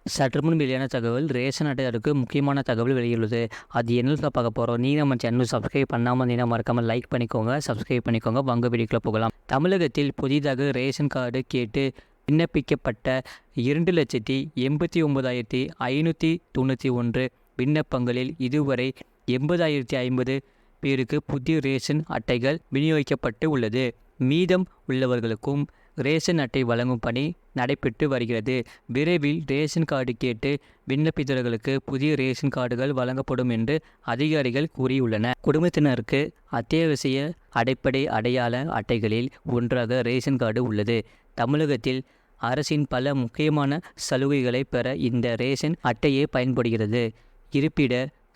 சற்றுமுன் வெளியான தகவல் ரேஷன் அட்டைதாரருக்கு முக்கியமான தகவல் வெளியுள்ளது. அது என்னன்னு பார்க்க போகிறோம். நீ நம்ம சேனல் சப்ஸ்கிரைப் பண்ணாமல் நீ மறக்காமல் லைக் பண்ணிக்கோங்க, சப்ஸ்கிரைப் பண்ணிக்கோங்க. வாங்க வீடியோக்குள்ள போகலாம். தமிழகத்தில் புதிதாக ரேஷன் கார்டு கேட்டு விண்ணப்பிக்கப்பட்ட 2,89,591 விண்ணப்பங்களில் இதுவரை 80,050 பேருக்கு புதிய ரேஷன் அட்டைகள் விநியோகிக்கப்பட்டு உள்ளது. மீதம் உள்ளவர்களுக்கும் ரேஷன் அட்டை வழங்கும் பணி நடைபெற்று வருகிறது. விரைவில் ரேஷன் கார்டு கேட்டு விண்ணப்பித்தவர்களுக்கு புதிய ரேஷன் கார்டுகள் வழங்கப்படும் என்று அதிகாரிகள் கூறியுள்ளனர். குடும்பத்தினருக்கு அத்தியாவசிய அடிப்படை அடையாள அட்டைகளில் ஒன்றாக ரேஷன் கார்டு உள்ளது. தமிழகத்தில் அரசின் பல முக்கியமான சலுகைகளை பெற இந்த ரேஷன் அட்டையே பயன்படுகிறது. இருப்பிட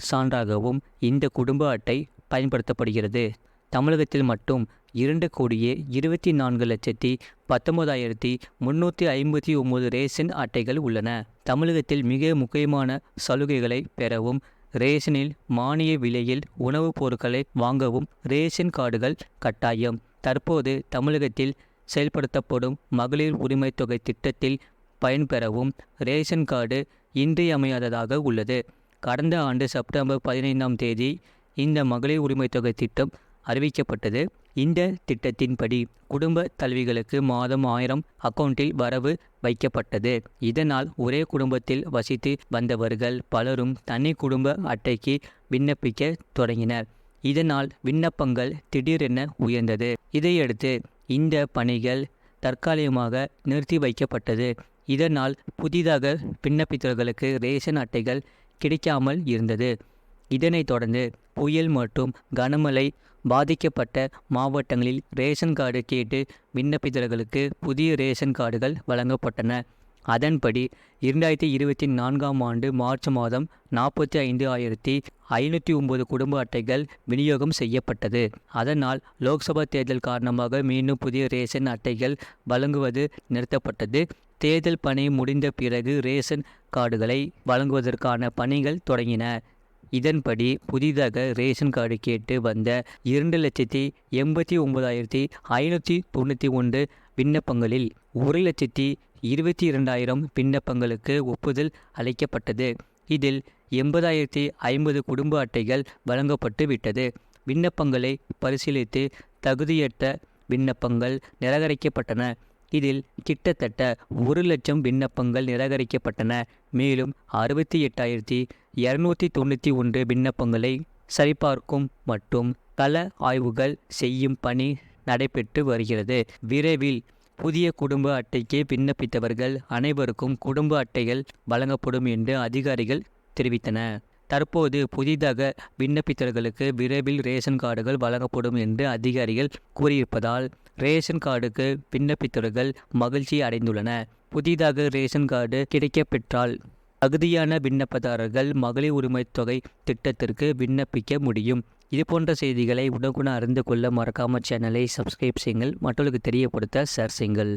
சான்றாகவும் இந்த குடும்ப அட்டை பயன்படுத்தப்படுகிறது. தமிழகத்தில் மட்டும் 2,24,19,359 ரேஷன் அட்டைகள் உள்ளன. தமிழகத்தில் மிக முக்கியமான சலுகைகளை பெறவும், ரேஷனில் மானிய விலையில் உணவுப் பொருட்களை வாங்கவும் ரேஷன் கார்டுகள் கட்டாயம். தற்போது தமிழகத்தில் செயல்படுத்தப்படும் மகளிர் உரிமை தொகை திட்டத்தில் பயன்பெறவும் ரேஷன் கார்டு இன்றியமையாததாக உள்ளது. கடந்த ஆண்டு செப்டம்பர் 15ஆம் தேதி இந்த மகளிர் உரிமை தொகை திட்டம் அறிவிக்கப்பட்டது. இந்த திட்டத்தின்படி குடும்ப தலைவிகளுக்கு மாதம் 1000 அக்கவுண்டில் வரவு வைக்கப்பட்டது. இதனால் ஒரே குடும்பத்தில் வசித்து வந்தவர்கள் பலரும் தனி குடும்ப அட்டைக்கு விண்ணப்பிக்க தொடங்கினர். இதனால் விண்ணப்பங்கள் திடீரென உயர்ந்தது. இதையடுத்து இந்த பணிகள் தற்காலிகமாக நிறுத்தி வைக்கப்பட்டது. இதனால் புதிதாக விண்ணப்பித்தவர்களுக்கு ரேஷன் அட்டைகள் கிடைக்காமல் இருந்தது. இதனைத் தொடர்ந்து புயல் மற்றும் கனமழை பாதிக்கப்பட்ட மாவட்டங்களில் ரேஷன் கார்டு கேட்டு விண்ணப்பித்தவர்களுக்கு புதிய ரேஷன் கார்டுகள் வழங்கப்பட்டன. அதன்படி 2024ஆம் ஆண்டு மார்ச் மாதம் 45,509 குடும்ப அட்டைகள் விநியோகம் செய்யப்பட்டது. அதனால் லோக்சபா தேர்தல் காரணமாக மீண்டும் புதிய ரேஷன் அட்டைகள் வழங்குவது நிறுத்தப்பட்டது. தேர்தல் பணி முடிந்த பிறகு ரேஷன் கார்டுகளை வழங்குவதற்கான பணிகள் தொடங்கின. இதன்படி புதிதாக ரேஷன் கார்டு கேட்டு வந்த 2,89,591 விண்ணப்பங்களில் 1,22,000 விண்ணப்பங்களுக்கு ஒப்புதல் அளிக்கப்பட்டது. இதில் 80,050 குடும்ப அட்டைகள் வழங்கப்பட்டு விட்டது. விண்ணப்பங்களை பரிசீலித்து தகுதியற்ற விண்ணப்பங்கள் நிராகரிக்கப்பட்டன. இதில் கிட்டத்தட்ட 1,00,000 விண்ணப்பங்கள் நிராகரிக்கப்பட்டன. மேலும் 68,291 விண்ணப்பங்களை சரிபார்க்கும் மற்றும் கள ஆய்வுகள் செய்யும் பணி நடைபெற்று வருகிறது. விரைவில் புதிய குடும்ப அட்டைக்கு விண்ணப்பித்தவர்கள் அனைவருக்கும் குடும்ப அட்டைகள் வழங்கப்படும் என்று அதிகாரிகள் தெரிவித்தனர். தற்போது புதிதாக விண்ணப்பித்தவர்களுக்கு விரைவில் ரேஷன் கார்டுகள் வழங்கப்படும் என்று அதிகாரிகள் கூறியிருப்பதால் ரேஷன் கார்டுக்கு விண்ணப்பித்தவர்கள் மகிழ்ச்சி அடைந்துள்ளனர். புதிதாக ரேஷன் கார்டு கிடைக்கப்பெற்றால் தகுதியான விண்ணப்பதாரர்கள் மகளிர் உரிமை தொகை திட்டத்திற்கு விண்ணப்பிக்க முடியும். இதுபோன்ற செய்திகளை உடனுக்குடன் அறிந்து கொள்ள மறக்காம சேனலை சப்ஸ்கிரைப் செய்யுங்கள். மற்றவர்களுக்கு தெரியப்படுத்த ஷேர் செய்யுங்கள்.